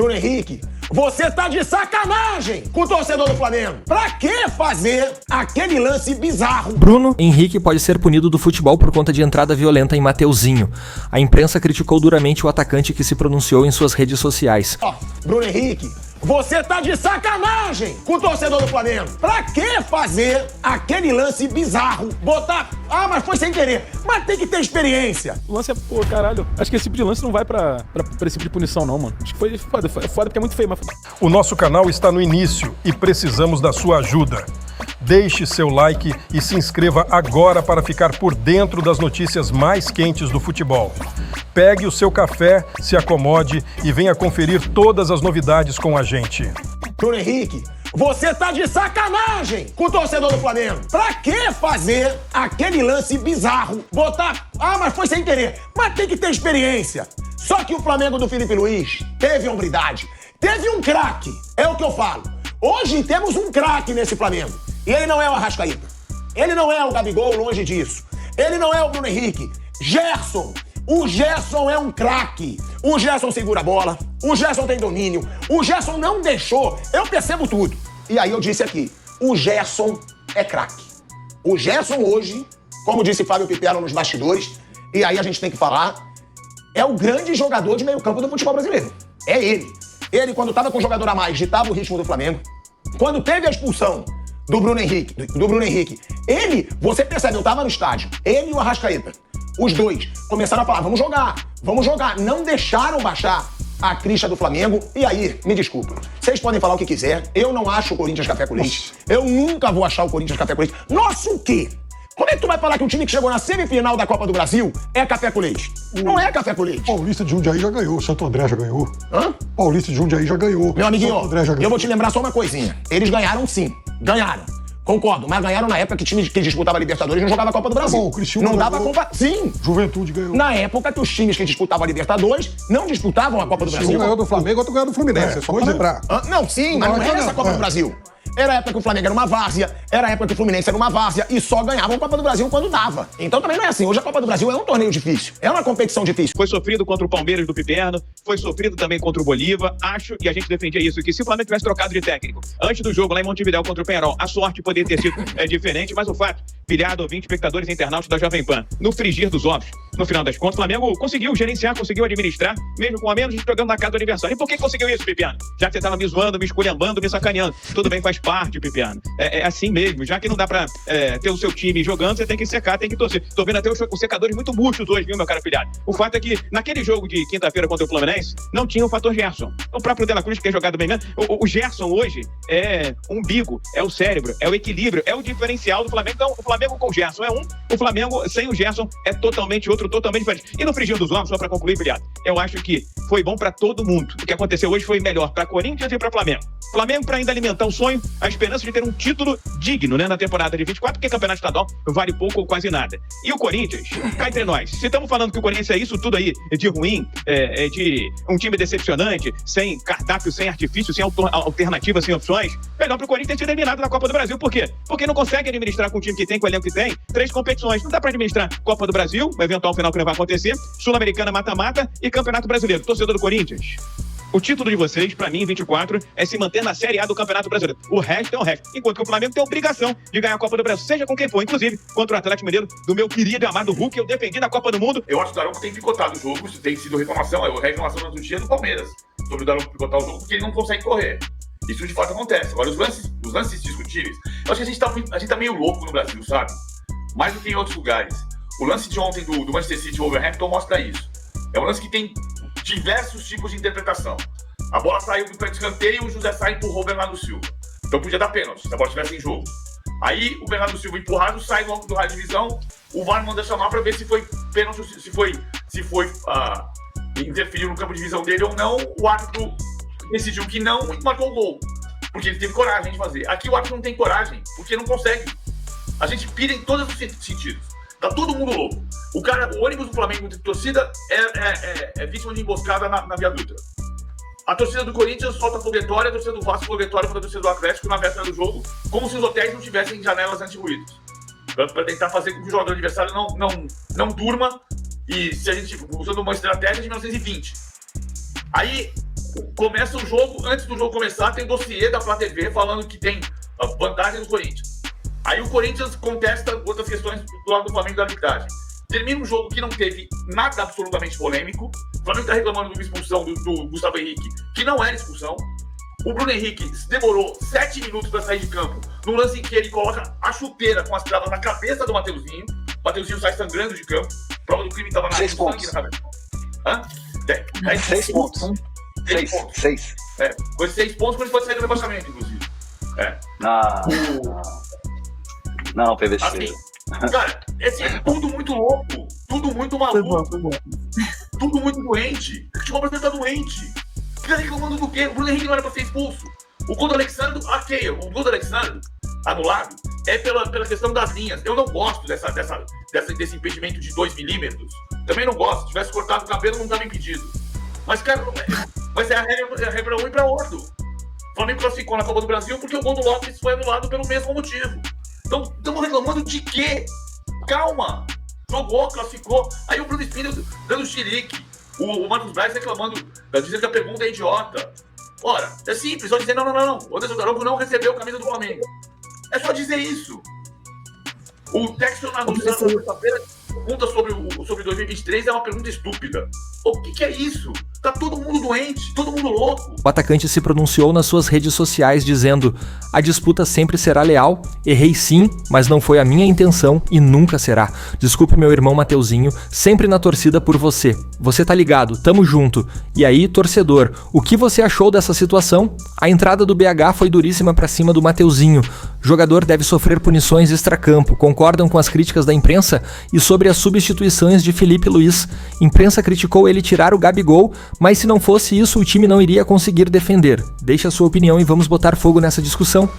Bruno Henrique, você tá de sacanagem com o torcedor do Flamengo. Pra que fazer aquele lance bizarro? Bruno Henrique pode ser punido do futebol por conta de entrada violenta em Mateuzinho. A imprensa criticou duramente o atacante que se pronunciou em suas redes sociais. Bruno Henrique, você tá de sacanagem com o torcedor do Flamengo. Pra que fazer aquele lance bizarro? Botar... mas foi sem querer. Mas tem que ter experiência. O lance é, caralho. Acho que esse tipo de lance não vai pra esse tipo de punição, não, mano. Acho que foi foda porque é muito feio, mas... O nosso canal está no início e precisamos da sua ajuda. Deixe seu like e se inscreva agora para ficar por dentro das notícias mais quentes do futebol. Pegue o seu café, se acomode e venha conferir todas as novidades com a gente. Bruno Henrique, você tá de sacanagem com o torcedor do Flamengo. Pra que fazer aquele lance bizarro? Botar... mas foi sem querer. Mas tem que ter experiência. Só que o Flamengo do Felipe Luiz teve hombridade. Teve um craque. É o que eu falo. Hoje temos um craque nesse Flamengo. E ele não é o Arrascaeta. Ele não é o Gabigol, longe disso. Ele não é o Bruno Henrique. Gerson. O Gerson é um craque. O Gerson segura a bola. O Gerson tem domínio. O Gerson não deixou. Eu percebo tudo. E aí eu disse aqui, o Gerson é craque. O Gerson hoje, como disse Fábio Piperno nos bastidores, e aí a gente tem que falar, é o grande jogador de meio campo do futebol brasileiro. É ele. Ele, quando estava com um jogador a mais, ditava o ritmo do Flamengo. Quando teve a expulsão do Bruno Henrique, ele, você percebe, eu tava no estádio, ele e o Arrascaeta, os dois começaram a falar, vamos jogar. Não deixaram baixar a crista do Flamengo. E aí, me desculpa, vocês podem falar o que quiser, eu não acho o Corinthians café com leite. Eu nunca vou achar o Corinthians café com leite. Nossa, o quê? Como é que tu vai falar que o time que chegou na semifinal da Copa do Brasil é café com leite? Não é café com leite. Paulista de Jundiaí já ganhou, Santo André já ganhou. Hã? Paulista de Jundiaí já ganhou. Meu amiguinho, Santo André já ganhou. eu vou te lembrar só uma coisinha. Eles ganharam sim, ganharam. Concordo, mas ganharam na época que time que disputava a Libertadores não jogava a Copa do Brasil. Bom, o Criciúma não dava ganhou. Sim. Juventude ganhou. Na época que os times que disputavam a Libertadores não disputavam a Copa do Brasil. Um ganhou do Flamengo, outro ganhou do Fluminense. É só pra lembrar. Não, sim, mas não era essa Copa do Brasil. Era a época que o Flamengo era uma várzea, era a época que o Fluminense era uma várzea e só ganhavam a Copa do Brasil quando dava. Então também não é assim. Hoje a Copa do Brasil é um torneio difícil, é uma competição difícil. Foi sofrido contra o Palmeiras do Piperno, foi sofrido também contra o Bolívar. Acho, e a gente defendia isso, que se o Flamengo tivesse trocado de técnico antes do jogo lá em Montevidéu contra o Penharol, a sorte poderia ter sido diferente, mas o fato, pilhado, ouvinte, espectadores e internautas da Jovem Pan, no frigir dos ovos, no final das contas, o Flamengo conseguiu gerenciar, conseguiu administrar, mesmo com a menos, jogando na casa do adversário. E por que conseguiu isso, Piperno? Já que você estava me zoando, me esculhambando, me sacaneando. Tudo bem, faz parte, Piperno. É assim mesmo, já que não dá pra ter o seu time jogando, você tem que secar, tem que torcer. Tô vendo até os secadores muito murchos hoje, viu, meu cara pilhado? O fato é que naquele jogo de quinta-feira contra o Fluminense, não tinha o fator Gerson. O próprio De La Cruz, que tem jogado bem menos, o Gerson hoje é o umbigo, é o cérebro, é o equilíbrio, é o diferencial do Flamengo. Então, o Flamengo com o Gerson é um, o Flamengo sem o Gerson é totalmente outro, totalmente diferente. E no frigir dos ovos, só pra concluir, pilhado, eu acho que foi bom pra todo mundo. O que aconteceu hoje foi melhor pra Corinthians e pra Flamengo. Flamengo pra ainda alimentar o sonho, a esperança de ter um título digno, né, na temporada de 24, porque campeonato estadual vale pouco ou quase nada. E o Corinthians, cá entre nós, se estamos falando que o Corinthians é isso tudo aí de ruim, de um time decepcionante, sem cardápio, sem artifício, sem alternativas, sem opções, melhor pro Corinthians ter sido eliminado da Copa do Brasil. Por quê? Porque não consegue administrar com o time que tem, com o elenco que tem, 3 competições. Não dá pra administrar Copa do Brasil, o eventual final que não vai acontecer, Sul-Americana mata-mata e Campeonato Brasileiro. Torcedor do Corinthians, o título de vocês, pra mim, 24, é se manter na Série A do Campeonato Brasileiro. O resto é o resto. Enquanto que o Flamengo tem a obrigação de ganhar a Copa do Brasil, seja com quem for. Inclusive, contra o Atlético Mineiro, do meu querido e amado Hulk, eu defendi na Copa do Mundo. Eu acho que o Daronco tem picotado o jogo, isso tem sido reclamação. A reclamação do dia do Palmeiras sobre o Daronco picotar o jogo, porque ele não consegue correr. Isso de fato acontece. Agora, os lances discutíveis, eu acho que a gente tá meio louco no Brasil, sabe? Mais do que em outros lugares. O lance de ontem do Manchester City e Wolverhampton mostra isso. É um lance que tem diversos tipos de interpretação. A bola saiu do pé de escanteio e o José Sá empurrou o Bernardo Silva. Então podia dar pênalti, se a bola estivesse em jogo. Aí o Bernardo Silva empurrado, sai logo do raio de visão, o VAR manda chamar para ver se foi pênalti, se foi interferiu no campo de visão dele ou não. O árbitro decidiu que não e marcou o gol. Porque ele teve coragem de fazer. Aqui o árbitro não tem coragem, porque não consegue. A gente pira em todos os sentidos. Tá todo mundo louco. O ônibus do Flamengo de torcida é vítima de emboscada na Via Dutra. A torcida do Corinthians solta foguetória, a torcida do Vasco foguetória contra a torcida do Atlético na véspera do jogo, como se os hotéis não tivessem janelas anti-ruídos. Para tentar fazer com que o jogador adversário não durma, e se a gente usando uma estratégia de 1920. Aí Começa o jogo, antes do jogo começar, tem dossiê da Flá TV falando que tem a vantagem do Corinthians. Aí o Corinthians contesta outras questões do lado do Flamengo da arbitragem. Termina um jogo que não teve nada absolutamente polêmico. O Flamengo está reclamando de uma expulsão do Gustavo Henrique, que não era expulsão. O Bruno Henrique demorou 7 minutos para sair de campo, num lance em que ele coloca a chuteira com as travas na cabeça do Mateuzinho. O Mateuzinho sai sangrando de campo. A prova do crime estava na 6 pontos. Na cabeça. Hã? 6 pontos. 6. Foi 6 pontos quando ele pode sair do rebaixamento, inclusive. Não, PVC. Assim, cara, tudo muito louco, tudo muito maluco, tudo muito doente. O futebol brasileiro tá doente. Fica reclamando do quê? O Bruno Henrique não era pra ser expulso. O gol do Alexandre, o gol do Alexandre, anulado, é pela questão das linhas. Eu não gosto desse impedimento de 2 milímetros. Também não gosto. Se tivesse cortado o cabelo, não tava impedido. Mas, cara, mas é a regra pra um e pra outro. O Flamengo classificou na Copa do Brasil porque o gol do Lopes foi anulado pelo mesmo motivo. Então, estamos reclamando de quê? Calma! Jogou, classificou. Aí o Bruno Espino dando xilique. O Marcos Braz reclamando, dizendo que a pergunta é idiota. Ora, é simples, só dizer não. O Anderson Daronco não recebeu a camisa do Flamengo. É só dizer isso. O texto na terça-feira pergunta sobre 2023 é uma pergunta estúpida. O que é isso? Tá todo mundo doente, todo mundo louco. O atacante se pronunciou nas suas redes sociais dizendo: a disputa sempre será leal, errei sim, mas não foi a minha intenção e nunca será. Desculpe meu irmão Mateuzinho, sempre na torcida por você. Você tá ligado, tamo junto. E aí, torcedor, o que você achou dessa situação? A entrada do BH foi duríssima pra cima do Mateuzinho. Jogador deve sofrer punições extracampo. Concordam com as críticas da imprensa? E sobre as substituições de Felipe Luiz. Imprensa criticou ele tirar o Gabigol, mas se não fosse isso, o time não iria conseguir defender. Deixe a sua opinião e vamos botar fogo nessa discussão.